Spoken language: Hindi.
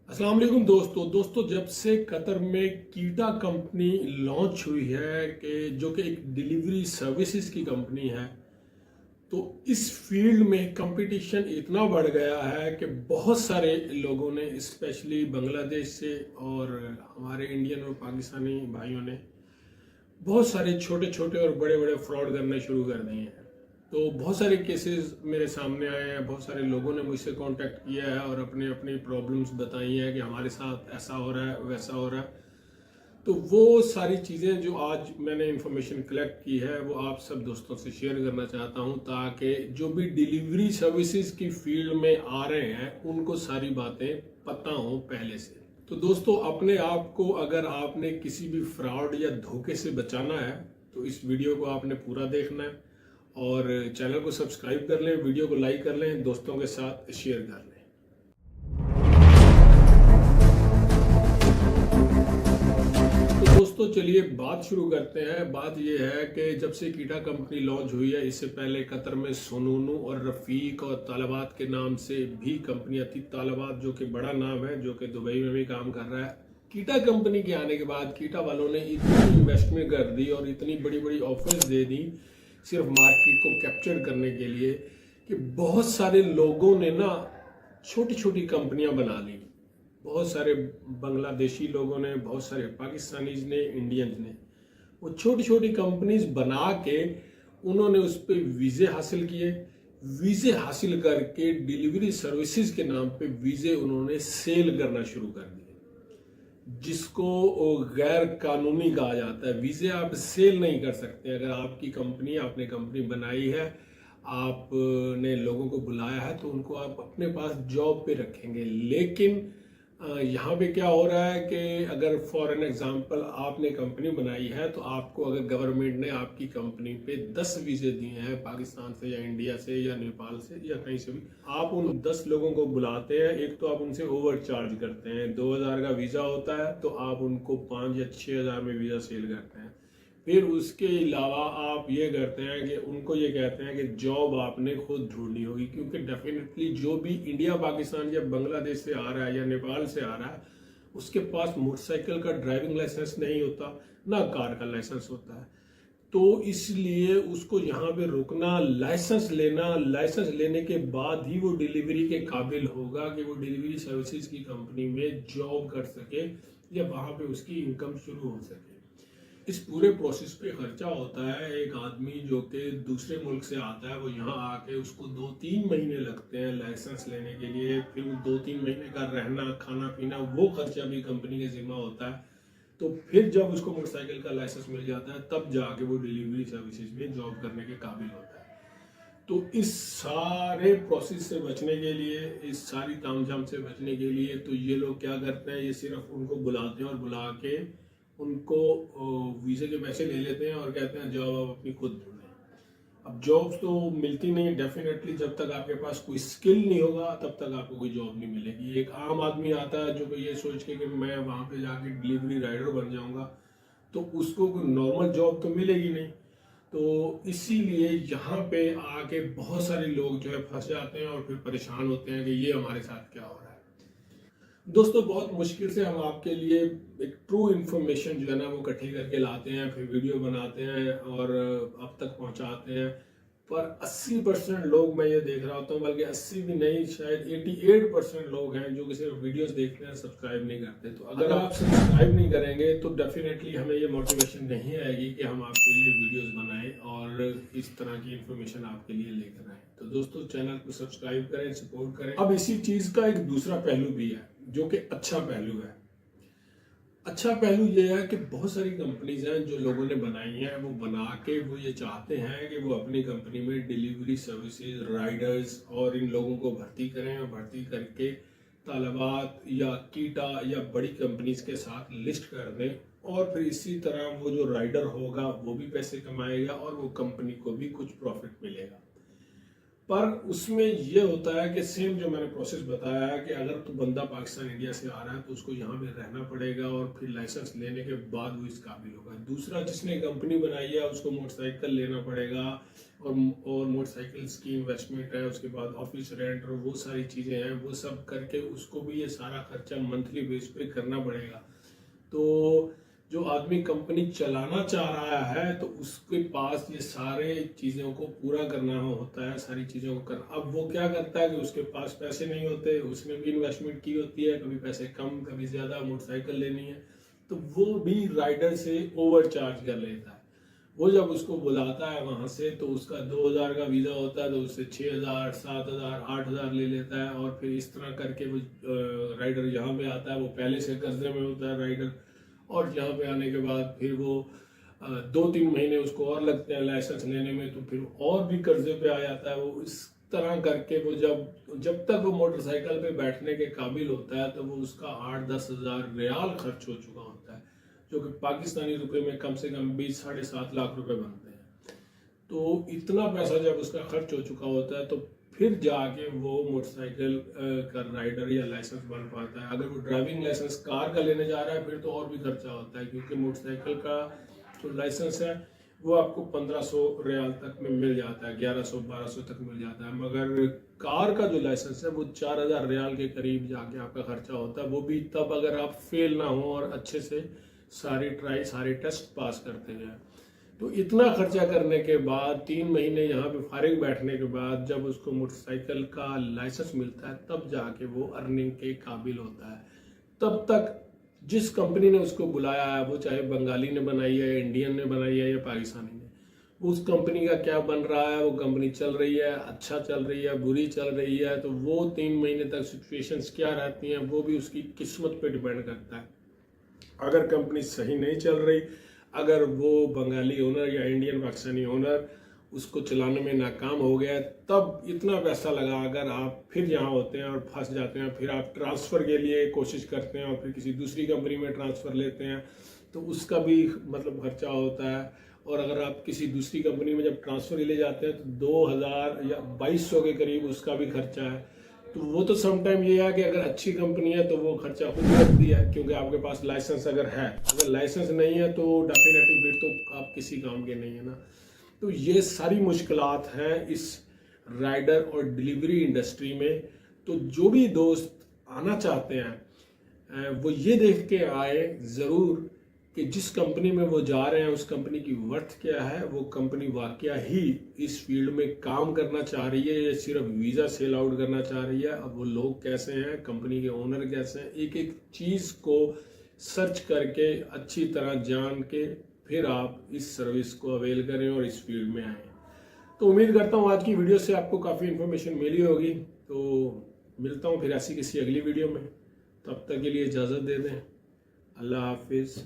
अस्सलाम वालेकुम दोस्तों जब से कतर में कीटा कंपनी लॉन्च हुई है कि जो कि एक डिलीवरी सर्विसेज की कंपनी है, तो इस फील्ड में कंपटीशन इतना बढ़ गया है कि बहुत सारे लोगों ने, स्पेशली बांग्लादेश से और हमारे इंडियन और पाकिस्तानी भाइयों ने बहुत सारे छोटे छोटे और बड़े बड़े फ्रॉड करने शुरू कर दिए हैं। तो बहुत सारे केसेस मेरे सामने आए हैं, बहुत सारे लोगों ने मुझसे कांटेक्ट किया है और अपनी अपनी प्रॉब्लम्स बताई हैं कि हमारे साथ ऐसा हो रहा है, वैसा हो रहा है। तो वो सारी चीज़ें जो आज मैंने इंफॉर्मेशन कलेक्ट की है वो आप सब दोस्तों से शेयर करना चाहता हूं, ताकि जो भी डिलीवरी सर्विसेज की फील्ड में आ रहे हैं उनको सारी बातें पता हो पहले से। तो दोस्तों, अपने आप को अगर आपने किसी भी फ्रॉड या धोखे से बचाना है तो इस वीडियो को आपने पूरा देखना है और चैनल को सब्सक्राइब कर लें, वीडियो को लाइक कर लें, दोस्तों के साथ शेयर कर लें। तो दोस्तों चलिए बात शुरू करते हैं। बात यह है कि जब से कीटा कंपनी लॉन्च हुई है, इससे पहले कतर में सोनूनू और रफीक और तालिबात के नाम से भी कंपनियां थी। तालिबात जो कि बड़ा नाम है, जो कि दुबई में भी काम कर रहा है। कीटा कंपनी के आने के बाद कीटा वालों ने इतनी इन्वेस्टमेंट कर दी और इतनी बड़ी बड़ी ऑफर्स दे दी सिर्फ मार्केट को कैप्चर करने के लिए कि बहुत सारे लोगों ने ना छोटी छोटी कंपनियां बना ली। बहुत सारे बांग्लादेशी लोगों ने, बहुत सारे पाकिस्तानीज ने, इंडियंस ने वो छोटी छोटी कंपनीज बना के उन्होंने उस पर वीज़े हासिल किए। वीज़े हासिल करके डिलीवरी सर्विसेज के नाम पे वीज़े उन्होंने सेल करना शुरू कर दिए, जिसको गैर कानूनी कहा जाता है। वीज़े आप सेल नहीं कर सकते। अगर आपकी कंपनी, आपने कंपनी बनाई है, आपने लोगों को बुलाया है, तो उनको आप अपने पास जॉब पे रखेंगे। लेकिन यहाँ पे क्या हो रहा है कि अगर फॉर एन एग्जांपल आपने कंपनी बनाई है, तो आपको अगर गवर्नमेंट ने आपकी कंपनी पे 10 वीज़े दिए हैं, पाकिस्तान से या इंडिया से या नेपाल से या कहीं से भी, आप उन 10 लोगों को बुलाते हैं। एक तो आप उनसे ओवर चार्ज करते हैं, 2000 का वीज़ा होता है तो आप उनको 5 या 6000 में वीज़ा सेल करते हैं। फिर उसके अलावा आप ये करते हैं कि उनको ये कहते हैं कि जॉब आपने खुद ढूंढनी होगी, क्योंकि डेफिनेटली जो भी इंडिया, पाकिस्तान या बांग्लादेश से आ रहा है या नेपाल से आ रहा है, उसके पास मोटरसाइकिल का ड्राइविंग लाइसेंस नहीं होता, ना कार का लाइसेंस होता है। तो इसलिए उसको यहाँ पे रुकना, लाइसेंस लेना, लाइसेंस लेने के बाद ही वो डिलीवरी के काबिल होगा कि वो डिलीवरी सर्विसेज की कंपनी में जॉब कर सके या वहाँ पे उसकी इनकम शुरू हो सके। इस पूरे प्रोसेस पे खर्चा होता है। एक आदमी जो कि दूसरे मुल्क से आता है, वो यहाँ आके उसको 2-3 महीने लगते हैं लाइसेंस लेने के लिए। फिर वो 2-3 महीने का रहना, खाना पीना, वो खर्चा भी कंपनी के जिम्मा होता है। तो फिर जब उसको मोटरसाइकिल का लाइसेंस मिल जाता है, तब जाके वो डिलीवरी सर्विसेज में जॉब करने के काबिल होता है। तो इस सारे प्रोसेस से बचने के लिए, इस सारी तामझाम से बचने के लिए, तो ये लोग क्या करते हैं, ये सिर्फ उनको बुलाते हैं और बुला के उनको वीज़े के पैसे ले लेते हैं और कहते हैं जॉब आप अपनी खुद ढूंढें। अब जॉब्स तो मिलती नहीं डेफिनेटली। जब तक आपके पास कोई स्किल नहीं होगा, तब तक आपको कोई जॉब नहीं मिलेगी। एक आम आदमी आता है जो कि ये सोच के कि मैं वहाँ पे जाके डिलीवरी राइडर बन जाऊँगा, तो उसको कोई नॉर्मल जॉब तो मिलेगी नहीं। तो इसीलिए यहाँ पे आके बहुत सारे लोग जो है फंस जाते हैं और फिर परेशान होते हैं कि ये हमारे साथ क्या हो रहा है। दोस्तों, बहुत मुश्किल से हम आपके लिए एक ट्रू इन्फॉर्मेशन जो है ना वो इकट्ठी करके लाते हैं, फिर वीडियो बनाते हैं और आप तक पहुंचाते हैं। पर 80% लोग, मैं ये देख रहा होता हूँ, बल्कि 80 भी नहीं, शायद 88% लोग हैं जो कि सिर्फ वीडियोस देखते हैं, सब्सक्राइब नहीं करते। तो अगर आप सब्सक्राइब नहीं करेंगे तो डेफिनेटली हमें ये मोटिवेशन नहीं आएगी कि हम आपके लिए वीडियोस बनाएं और इस तरह की इन्फॉर्मेशन आपके लिए लेकर आए। तो दोस्तों, चैनल को सब्सक्राइब करें, सपोर्ट करें। अब इसी चीज़ का एक दूसरा पहलू भी है जो कि अच्छा पहलू है। अच्छा पहलू ये है कि बहुत सारी कंपनीज हैं जो लोगों ने बनाई हैं, वो बना के वो ये चाहते हैं कि वो अपनी कंपनी में डिलीवरी सर्विसेज, राइडर्स और इन लोगों को भर्ती करें और भर्ती करके तालिबात या कीटा या बड़ी कंपनीज के साथ लिस्ट कर दें। और फिर इसी तरह वो जो राइडर होगा वो भी पैसे कमाएगा और वो कंपनी को भी कुछ प्रॉफिट मिलेगा। पर उसमें ये होता है कि सेम जो मैंने प्रोसेस बताया है कि अगर तो बंदा पाकिस्तान इंडिया से आ रहा है तो उसको यहाँ पे रहना पड़ेगा और फिर लाइसेंस लेने के बाद वो इस काबिल होगा। दूसरा, जिसने कंपनी बनाई है उसको मोटरसाइकिल लेना पड़ेगा और मोटरसाइकिल की इन्वेस्टमेंट है, उसके बाद ऑफिस रेंट और वो सारी चीज़ें हैं, वो सब करके उसको भी ये सारा खर्चा मंथली बेस पे करना पड़ेगा। तो जो आदमी कंपनी चलाना चाह रहा है तो उसके पास ये सारे चीज़ों को पूरा करना होता है, सारी चीज़ों को करना। अब वो क्या करता है कि उसके पास पैसे नहीं होते, उसने भी इन्वेस्टमेंट की होती है, कभी पैसे कम कभी ज़्यादा, मोटरसाइकिल लेनी है तो वो भी राइडर से ओवर चार्ज कर लेता है। वो जब उसको बुलाता है वहाँ से तो उसका 2000 का वीज़ा होता है तो उससे 6000, 7000, 8000 ले लेता है और फिर इस तरह करके वो राइडर यहाँ पे आता है। वो पहले से कर्जे में होता है राइडर, और यहाँ पे आने के बाद फिर वो 2-3 महीने उसको और लगते हैं लाइसेंस लेने में, तो फिर और भी कर्जे पे आ जाता है। वो इस तरह करके वो जब तक वो मोटरसाइकिल पे बैठने के काबिल होता है तो वो उसका 8-10 हज़ार रियाल खर्च हो चुका होता है, जो कि पाकिस्तानी रुपए में कम से कम 20-7.5 लाख रुपए बनते हैं। तो इतना पैसा जब उसका खर्च हो चुका होता है तो फिर जाके वो मोटरसाइकिल का राइडर या लाइसेंस बन पाता है। अगर वो ड्राइविंग लाइसेंस कार का लेने जा रहा है फिर तो और भी खर्चा होता है, क्योंकि मोटरसाइकिल का जो लाइसेंस है वो आपको 1500 रियाल तक में मिल जाता है, 1100-1200 तक मिल जाता है। मगर कार का जो लाइसेंस है वो 4000 रियाल के करीब जाके आपका खर्चा होता है, वो भी तब अगर आप फेल ना हो और अच्छे से सारे टेस्ट पास करते हैं। तो इतना खर्चा करने के बाद 3 महीने यहाँ पे फारिग बैठने के बाद जब उसको मोटरसाइकिल का लाइसेंस मिलता है तब जाके वो अर्निंग के काबिल होता है। तब तक जिस कंपनी ने उसको बुलाया है, वो चाहे बंगाली ने बनाई है, इंडियन ने बनाई है या पाकिस्तानी ने, उस कंपनी का क्या बन रहा है, वो कंपनी चल रही है, अच्छा चल रही है, बुरी चल रही है, तो वो 3 महीने तक सिचुएशंस क्या रहती हैं वो भी उसकी किस्मत पे डिपेंड करता है। अगर कंपनी सही नहीं चल रही, अगर वो बंगाली ओनर या इंडियन पाकिस्तानी ओनर उसको चलाने में नाकाम हो गया, तब इतना पैसा लगा अगर आप फिर यहाँ होते हैं और फंस जाते हैं, फिर आप ट्रांसफ़र के लिए कोशिश करते हैं और फिर किसी दूसरी कंपनी में ट्रांसफ़र लेते हैं तो उसका भी मतलब खर्चा होता है। और अगर आप किसी दूसरी कंपनी में जब ट्रांसफ़र ले जाते हैं तो 2000 या 2200 के करीब उसका भी खर्चा है। तो वो तो समटाइम ये है कि अगर अच्छी कंपनी है तो वो खर्चा खुद करती है, क्योंकि आपके पास लाइसेंस अगर है। अगर लाइसेंस नहीं है तो डेफिनेटली फिर तो आप किसी काम के नहीं है ना। तो ये सारी मुश्किलात हैं इस राइडर और डिलीवरी इंडस्ट्री में। तो जो भी दोस्त आना चाहते हैं वो ये देख के आए ज़रूर कि जिस कंपनी में वो जा रहे हैं उस कंपनी की वर्थ क्या है, वो कंपनी वाकया ही इस फील्ड में काम करना चाह रही है या सिर्फ वीज़ा सेल आउट करना चाह रही है। अब वो लोग कैसे हैं, कंपनी के ओनर कैसे हैं, एक एक चीज़ को सर्च करके अच्छी तरह जान के फिर आप इस सर्विस को अवेल करें और इस फील्ड में आएँ। तो उम्मीद करता हूँ आज की वीडियो से आपको काफ़ी इन्फॉर्मेशन मिली होगी। तो मिलता हूँ फिर ऐसी किसी अगली वीडियो में, तब तक के लिए इजाज़त दे दें। अल्लाह हाफिज़।